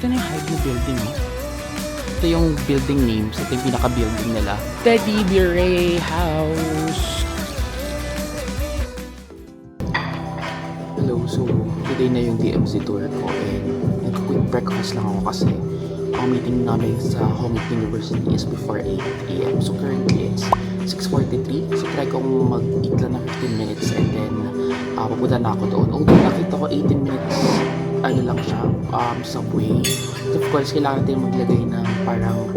ito na yung hide na building, oh. Ito yung building names. Ito yung pinaka-building nila. Teddy Bear House. Hello, so today na yung DMZ tour ko and nag-quick breakfast lang ako kasi ang meeting namin sa Hongik University is before 8 AM. So currently it's 6:43. So try kong mag-eat lang ng 15 minutes and then pupunta na ako doon. Although nakita ko 18 minutes ano lang siya, subway. So of course, kailangan natin maglagay ng parang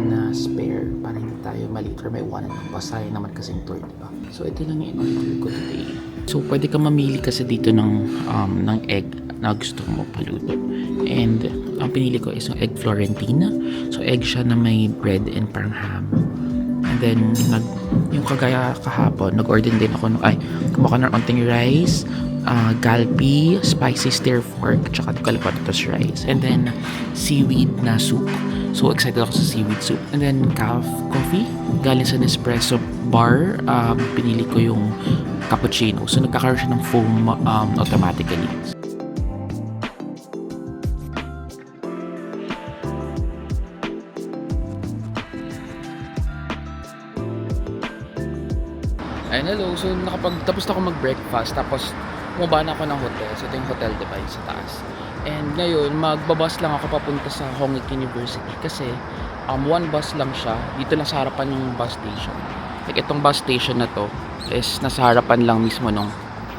na spare para hindi tayo malate or may iwanan ng bus. Sayang naman kasing tour, diba? So ito lang yung order ko today. So pwede ka mamili kasi dito ng egg na gusto mo paluto. And ang pinili ko is yung egg Florentina. So egg siya na may bread and parang ham. And then yung kagaya kahapon, nag-order din ako kumuha ng onting rice, galbi, spicy stir pork, tsaka kalapatatos rice. And then seaweed na soup. So excited ako sa seaweed soup. And then coffee, galing sa Nespresso bar. Pinili ko yung cappuccino. So nagkakaroon siya ng foam automatically. Ayun, hello. So tapos na ako mag-breakfast. Tapos bumaba na ako ng hotel. So ito yung hotel, diba, sa taas. And ngayon, magbabas lang ako papunta sa Hongik University kasi one bus lang siya. Dito lang sa harapan yung bus station. Like itong bus station na to is nasa harapan lang mismo ng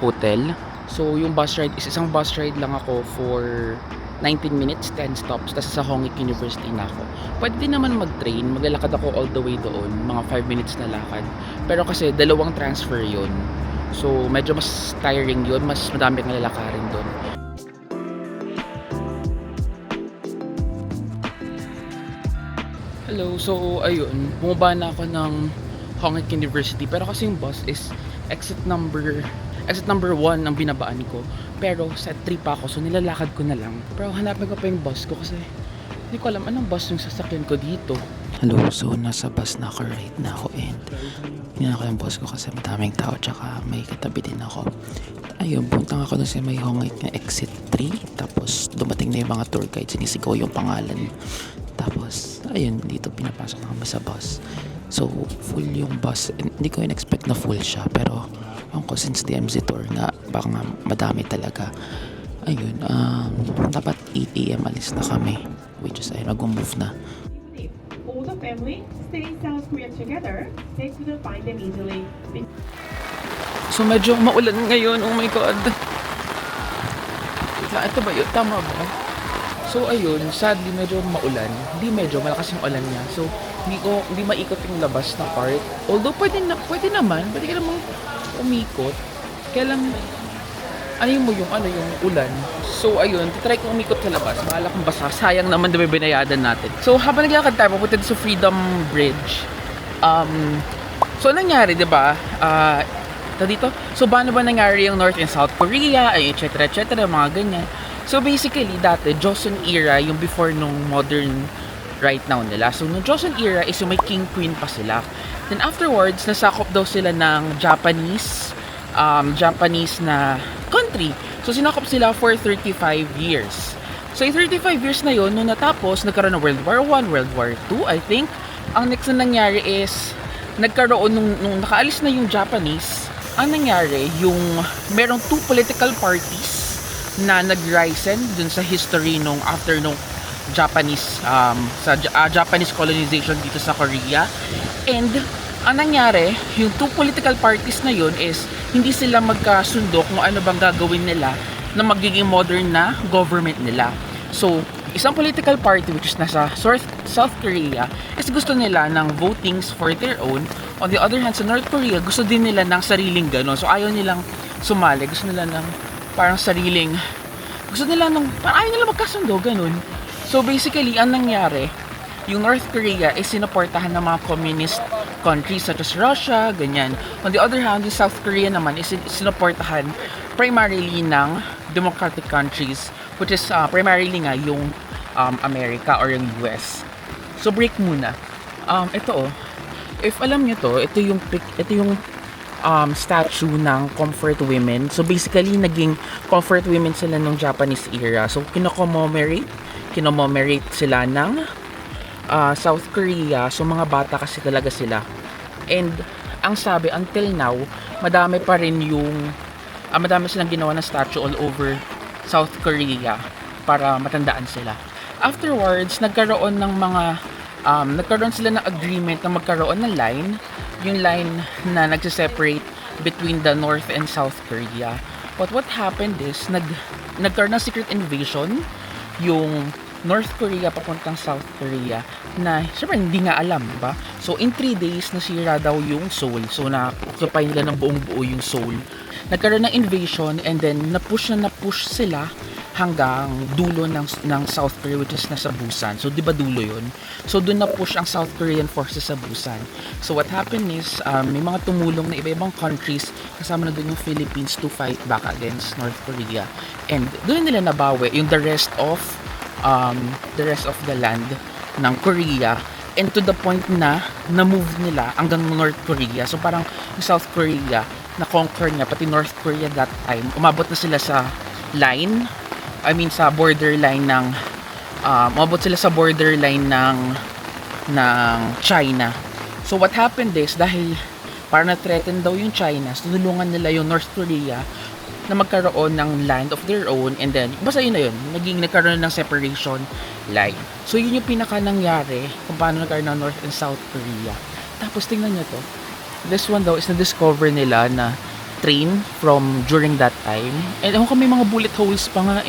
hotel. So yung bus ride is isang bus ride lang ako for 19 minutes, 10 stops. Tapos sa Hongik University na ako. Pwede din naman mag-train. Maglalakad ako all the way doon. Mga 5 minutes na lakad. Pero kasi dalawang transfer yun. So medyo mas tiring yun. Mas madami kang lalakarin doon. Hello, so ayun, bumaba na ako ng Hongik University, pero kasi yung bus is exit number 1 ang binabaan ko, pero set 3 pa ako, so nilalakad ko na lang. Pero hanapin ko pa yung bus ko kasi hindi ko alam anong bus yung sasakyan ko dito. Hello, so nasa bus na ako right now and hindi ako yung bus ko kasi madaming tao tsaka may katabi din ako. Ayun, puntang ako na sa may Hongik na exit 3, tapos dumating na yung mga tour guide, sinisigaw yung pangalan. Tapos, ayun, dito pinapasok na kami sa bus. So, full yung bus. Hindi ko in-expect na full siya. Pero, ako since DMZ tour nga, baka nga madami talaga. Ayun, dapat 8 AM alis na kami. Which is, ayun, mag-move na. All the family stay in South Korea together. They couldn't find them easily. So, medyo maulan ngayon. Oh my God. Ito ba yun? Tama ba? So ayun, sadly medyo maulan. Hindi medyo, malakas yung ulan niya. So hindi maikot yung labas na part. Although pwede naman, pwede ka namang umikot. Kaya lang mo yung ulan. So ayun, try kong umikot sa labas. Bahala kong basa. Sayang naman na binayadan natin. So habang naglakad tayo, papunta sa Freedom Bridge. So nangyari, 'di ba? Dito. So paano ba nangyari yung North and South Korea, etc., mga ganyan. So basically, dati, Joseon era, yung before nung modern right now nila. So nung Joseon era is yung may king-queen pa sila. Then afterwards, nasakop daw sila ng Japanese na country. So sinakop sila for 35 years. So yung 35 years na yun, nung natapos, nagkaroon ng World War I, World War II, I think. Ang next na nangyari is, nagkaroon nung nakaalis na yung Japanese, ang nangyari, yung merong 2 political parties na nag-risen dun sa history nung after nung Japanese Japanese colonization dito sa Korea. And ang nangyari, yung 2 political parties na yun is hindi sila magkasundo kung ano bang gagawin nila na magiging modern na government nila. So, isang political party which is nasa South Korea is gusto nila ng votings for their own. On the other hand, sa North Korea, gusto din nila ng sariling gano'n. So, ayaw nilang sumali. Gusto nila ng parang sariling, ayaw nila magkasundo, ganun. So basically, ang nangyari, yung North Korea is sinuportahan ng mga communist countries such as Russia, ganyan. On the other hand, yung South Korea naman is sinuportahan primarily ng democratic countries, which is primarily nga yung America or yung US. So break muna. Ito if alam nyo to, ito yung statue ng comfort women. So basically naging comfort women sila nung Japanese era. So kino-commemorate kinommemorate sila ng South Korea. So mga bata kasi talaga sila. And ang sabi, until now, madami pa rin yung madami silang ginawa na statue all over South Korea para matandaan sila. Afterwards, nagkaroon sila ng agreement na magkaroon ng line, yung line na nagsiseparate between the North and South Korea. But what happened is, nagkaroon ng secret invasion yung North Korea papuntang South Korea na syempre hindi nga alam, ba? So in 3 days nasira daw yung Seoul. So na-occupy nila ng buong buo yung Seoul. Nagkaroon ng invasion and then na-push sila hanggang dulo ng South Korea, which is nasa Busan. So, di ba dulo yun? So, doon na-push ang South Korean forces sa Busan. So, what happened is, may mga tumulong na iba-ibang countries, kasama na doon yung Philippines to fight back against North Korea. And doon nila nabawi yung the rest of the land ng Korea, and to the point na na-move nila hanggang North Korea. So, parang yung South Korea, na-conquer niya, pati North Korea that time, umabot na sila sa line, sa borderline ng umabot sila sa borderline ng China. So what happened is, dahil para na-threaten daw yung China, so tinulungan nila yung North Korea na magkaroon ng land of their own, and then basta yun na yun, nagkaroon ng separation line. So yun yung pinaka nangyari kung paano nagkaroon ng North and South Korea. Tapos tingnan nyo to, this one daw is na-discover nila na train from during that time, and kung may mga bullet holes pa nga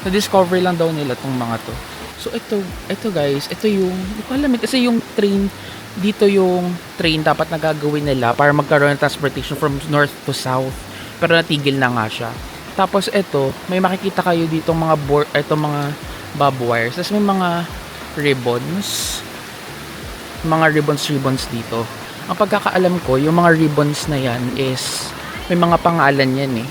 na-discover lang daw nila tong mga to. So ito guys, ito yung hindi ko alam kasi yung train dito, yung train dapat na gagawin nila para magkaroon ng transportation from north to south, pero natigil na nga siya. Tapos ito, may makikita kayo dito mga mga bob wires, tapos may mga ribbons dito. Ang pagkakaalam ko, yung mga ribbons na yan is may mga pangalan yan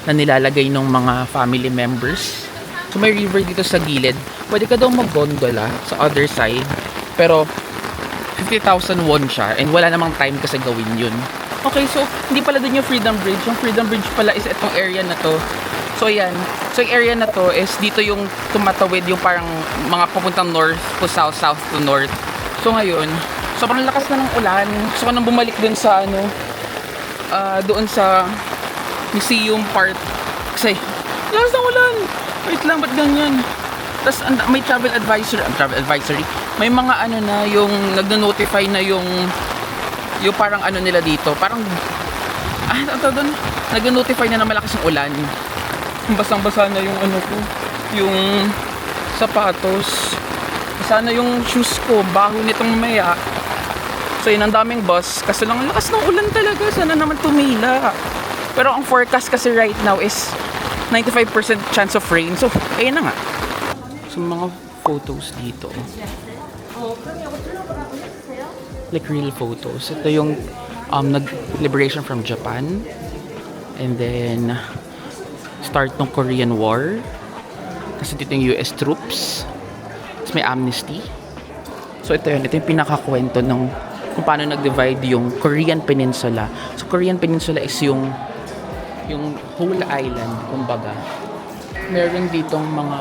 na nilalagay ng mga family members. So may river dito sa gilid. Pwede ka daw mag-gondola sa other side, pero 50,000 won siya and wala namang time kasi gawin yun. Okay, so hindi pala dun yung Freedom Bridge. Yung Freedom Bridge pala is itong area na to. So ayan, so yung area na to is dito yung tumatawid yung parang mga papuntang north to south, south to north. So ngayon, sobrang lakas na ng ulan. Gusto ko nang bumalik dun sa doon sa museum part kasi lakas ng ulan. Wait lang, ba't ganyan? Tapos may travel advisory. May mga yung nagno-notify na yung parang nila dito. Parang nagno-notify na malakas yung ulan. Basang-basa na yung yung sapatos. Basa na yung shoes ko, baho nitong mamaya. So yun, ang daming bus kasi lang ang lakas ng ulan talaga. Sana naman tumila. Pero ang forecast kasi right now is 95% chance of rain. So, ayun na nga. So, mga photos dito. Like real photos. Ito yung liberation from Japan. And then, start ng Korean War. Kasi dito yung US troops. Tapos may amnesty. So, ito yun. Ito yung pinakakwento ng kung paano nag-divide yung Korean Peninsula. So, Korean Peninsula is yung whole island, kumbaga. Meron ditong mga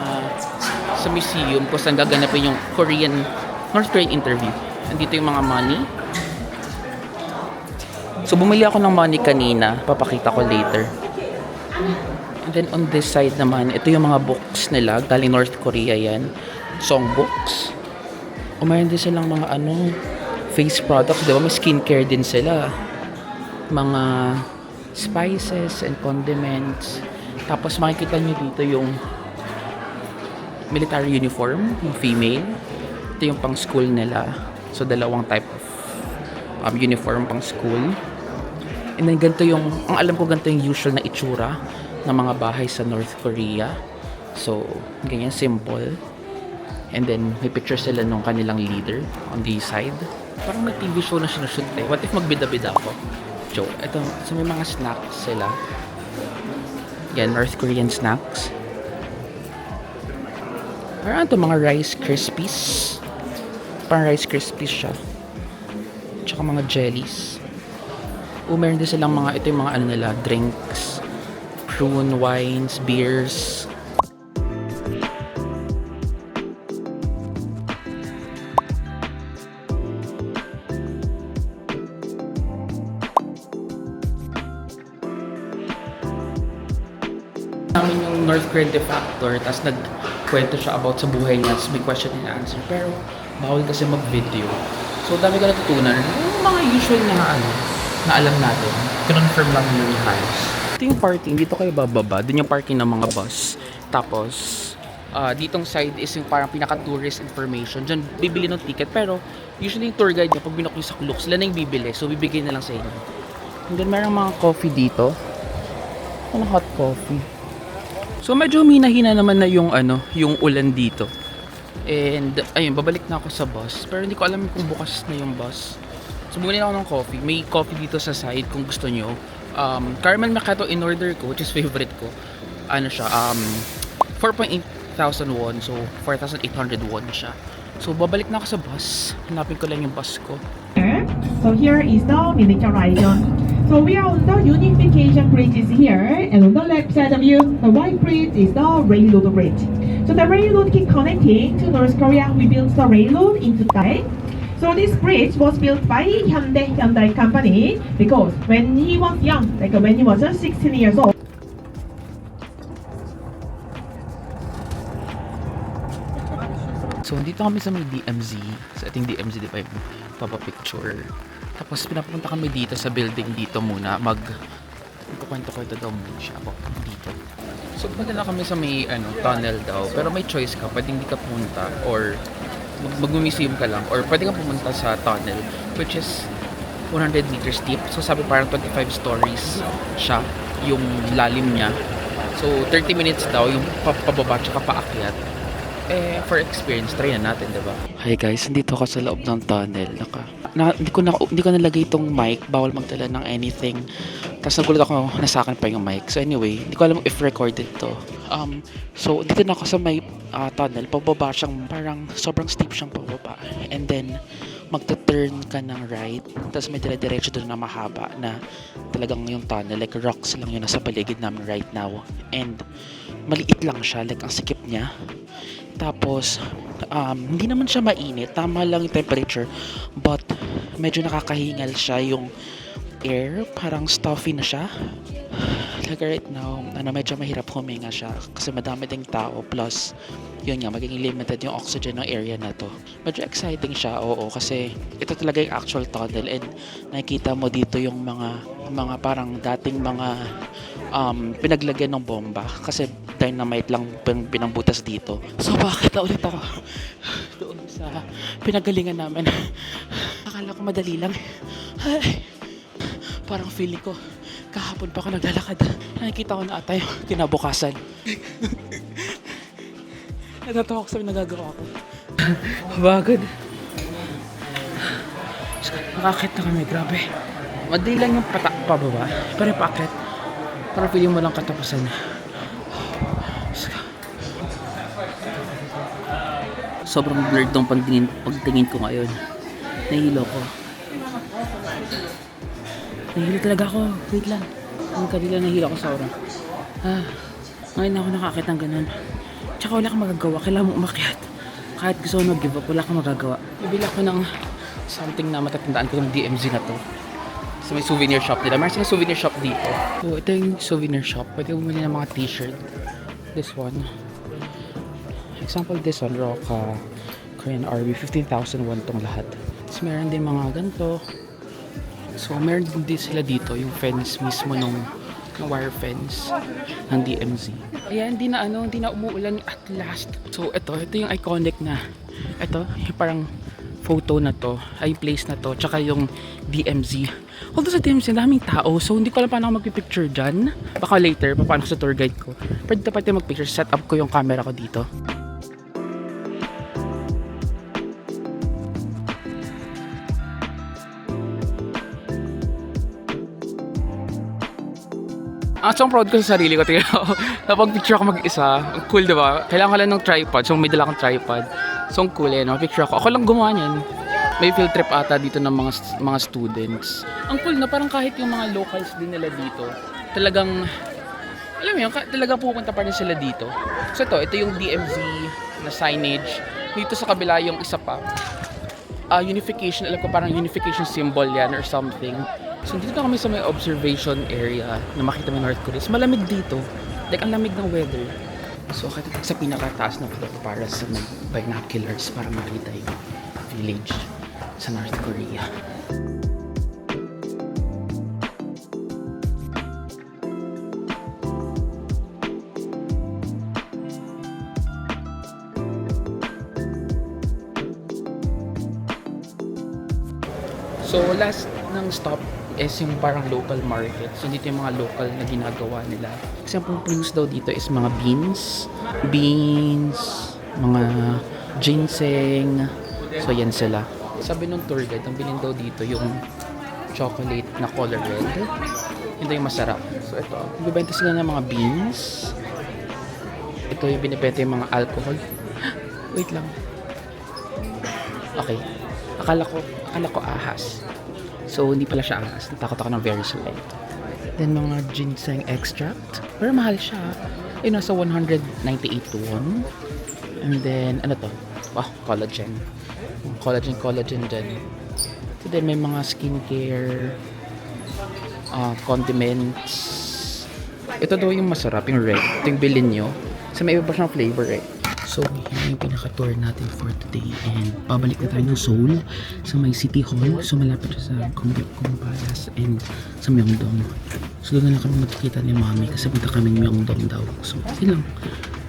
sa museum kung saan gaganapin yung North Korean interview. Nandito yung mga money. So, bumili ako ng money kanina. Papakita ko later. And then, on this side naman, ito yung mga books nila. Galing North Korea yan. Songbooks. O, mayroon din silang mga face products. Diba? May skincare din sila. Mga spices and condiments. Tapos makikita nyo dito yung military uniform, yung female. Ito yung pang school nila. So dalawang type of uniform pang school. And then ganito ang alam ko ganito yung usual na itsura ng mga bahay sa North Korea. So ganyan, simple. And then may picture sila nung kanilang leader on the side. Parang may TV show na sinushoot What if magbida-bida ako? So, ito, so may mga snacks sila. Yan, North Korean snacks. Parang ito, mga Rice Krispies. Parang Rice Krispies siya. Tsaka mga jellies. Meron din silang ito yung mga nila, drinks. Prune wines, beers. Namin yung North Korean factor, tapos nagkwento siya about sa buhay niya, tapos may question and answer. Pero bawal kasi mag-video. So dami ko natutunan. Yung mga usual na na alam natin. Confirm lang yun ni Hans. Ito yung parking, dito kayo bababa. Doon yung parking ng mga bus. Tapos, ditong side is yung parang pinaka-tourist information. Diyan bibili ng ticket. Pero usually yung tour guide niya, pag binok nyo sa Klook, sila na yung bibili. So bibigay na lang sa inyo. And then merong mga coffee dito. Ano hot coffee. So medyo minahina naman na yung yung ulan dito. And ayun, babalik na ako sa bus. Pero hindi ko alam kung bukas na yung bus. So bumili ako ng coffee. May coffee dito sa side kung gusto nyo. Caramel macchiato in order ko, which is favorite ko. Ano siya, 4.8 thousand won. So 4,800 won siya. So babalik na ako sa bus. Hanapin ko lang yung bus ko. So here is the Minicha Horizon. So we are on the unification bridge is here, and on the left side of you, the white bridge is the railroad bridge. So the railroad keep connecting to North Korea. We built the railroad into Thai. So this bridge was built by Hyundai company because when he was young, like when he was just 16 years old. So, dito kami sa may DMZ. Sa ating DMZ, di ba yung papapicture. Tapos, pinapunta kami dito sa building dito muna. Magkukwento-kwento daw muna siya about dito. So, pumunta na kami sa may tunnel daw. Pero may choice ka. Pwede hindi ka pumunta or mag-museum ka lang. Or pwede ka pumunta sa tunnel, which is 100 meters deep. So, sabi parang 25 stories siya. Yung lalim niya. So, 30 minutes daw yung pababa tsaka paakyat. For experience, try na natin, diba? Hi guys, nandito ako sa loob ng tunnel. Hindi ko nalagay itong mic. Bawal magdala ng anything. Tapos nagulat ako, nasa akin pa yung mic. So anyway, hindi ko alam if recorded to. So, dito na ako sa may tunnel. Pababa siyang, parang sobrang steep siyang pababa. And then, magta-turn ka ng right. Tapos may dire-diretso doon na mahaba na talagang yung tunnel. Like rocks lang yun nasa paligid namin right now. And maliit lang siya. Like ang sikip niya. Tapos, hindi naman siya mainit. Tama lang yung temperature. But, medyo nakakahingal siya yung air. Parang stuffy na siya. Like right now, medyo mahirap huminga siya. Kasi madami ding tao. Plus, yun nga, magiging limited yung oxygen ng area na to. Medyo exciting siya, oo. Kasi, ito talaga yung actual tunnel. And, nakikita mo dito yung mga parang dating mga pinaglagyan ng bomba. Kasi, dynamite lang pinangbutas dito. So bakit na ulit ako doon sa pinagalingan namin? Akala ko madali lang. Ay, parang feeling ko kahapon pa ako naglalakad. Nakikita ko na ata yung kinabukasan. Natatawa ko sa nagagawa ko. Bagod. Nakakit na kami, grabe. Madali lang yung pababa. Pero yung paakit, parang feeling mo lang katapusan. Sobrang blurred ng pagtingin ko ngayon. Nahihilo ko. Nahihilo talaga ako. Wait lang. Ang kabila nahihilo ko sa oras. Ngayon ako nakakit ng ganun. Tsaka wala kang magagawa. Kailangan mo umakyat. Kahit gusto ko mag-give up, wala kang magagawa. Bibili ako ng something na matatandaan ko ng DMZ na to. So may souvenir shop nila. Meron silang souvenir shop dito. So ito yung souvenir shop. Pwede bumili ng mga t-shirt. This one. Example, this one, Roka, Korean RB, 15,000 won tong lahat. Tapos meron din mga ganito. So meron din sila dito, yung fence mismo ng wire fence ng DMZ. Ayan, hindi na umuulan at last. So ito yung iconic na, ito, yung parang photo na to, ay place na to, tsaka yung DMZ. Although sa DMZ, daming tao, so hindi ko alam paano ako magpipicture dyan. Baka later, paano sa tour guide ko. Pero dito pwede magpicture, set up ko yung camera ko dito. So proud ko sa sarili ko. Tingnan ako. Napag-picture ako mag-isa. Ang cool, diba? Kailangan ko lang ng tripod. So may dala akong tripod. So ang cool, picture ako. Ako lang gumawa niyan. May field trip ata dito ng mga students. Ang cool na parang kahit yung mga locals din nila dito, talagang, alam mo yun, talagang pupunta pa rin sila dito. So ito yung DMZ na signage. Dito sa kabila yung isa pa. Unification, alam ko parang unification symbol yan or something. So dito na kami sa may observation area na makita mo North Korea. Malamig dito. Like, ang lamig ng weather. So, akit sa pinakataas na floor para sa binoculars para makita yung village sa North Korea. So, last ng stop is yung parang local market. So, dito yung mga local na ginagawa nila. Example, produce daw dito is mga beans, mga ginseng. So, yan sila. Sabi nung tour guide, ang bilhin daw dito yung chocolate na color red. Yun daw yung masarap. So, ito. Bibenta sila ng mga beans. Ito yung binibenta yung mga alcohol. Wait lang. Okay. Akala ko ahas. So, hindi pala siya ahas. Natakot ako ng very slight. Then, mga ginseng extract. Pero mahal siya. Yung nasa 198 won. And then, ano to? Collagen. Collagen din. So, then, may mga skincare, condiments. Ito daw yung masarap, yung red. Ito yung bilhin nyo. So, may iba pa siyang flavor eh. So, yun yung pinaka-tour natin for today. And pabalik na tayo ng Seoul sa may City Hall. So, malapit siya sa Gyeongbokgung Palace and sa Myeongdong. So, doon na lang kami magkikita ni Mami kasi punta kami Myeongdong daw. So, yun lang.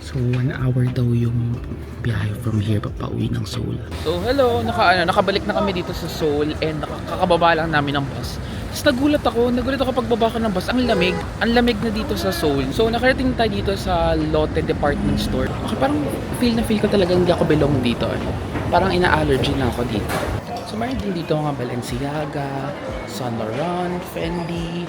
So, 1 hour daw yung biyahe from here papauwi ng Seoul. So, hello! Nakabalik na kami dito sa Seoul and kakababa lang namin ng bus. Tapos nagulat ako pagbaba ko ng bus. Ang lamig na dito sa Seoul. So, nakarating tayo dito sa Lotte Department Store. Okay, parang feel ko talaga hindi ako belong dito. Parang ina-allergy na ako dito. So, mayroon din dito mga Balenciaga, Saint Laurent, Fendi,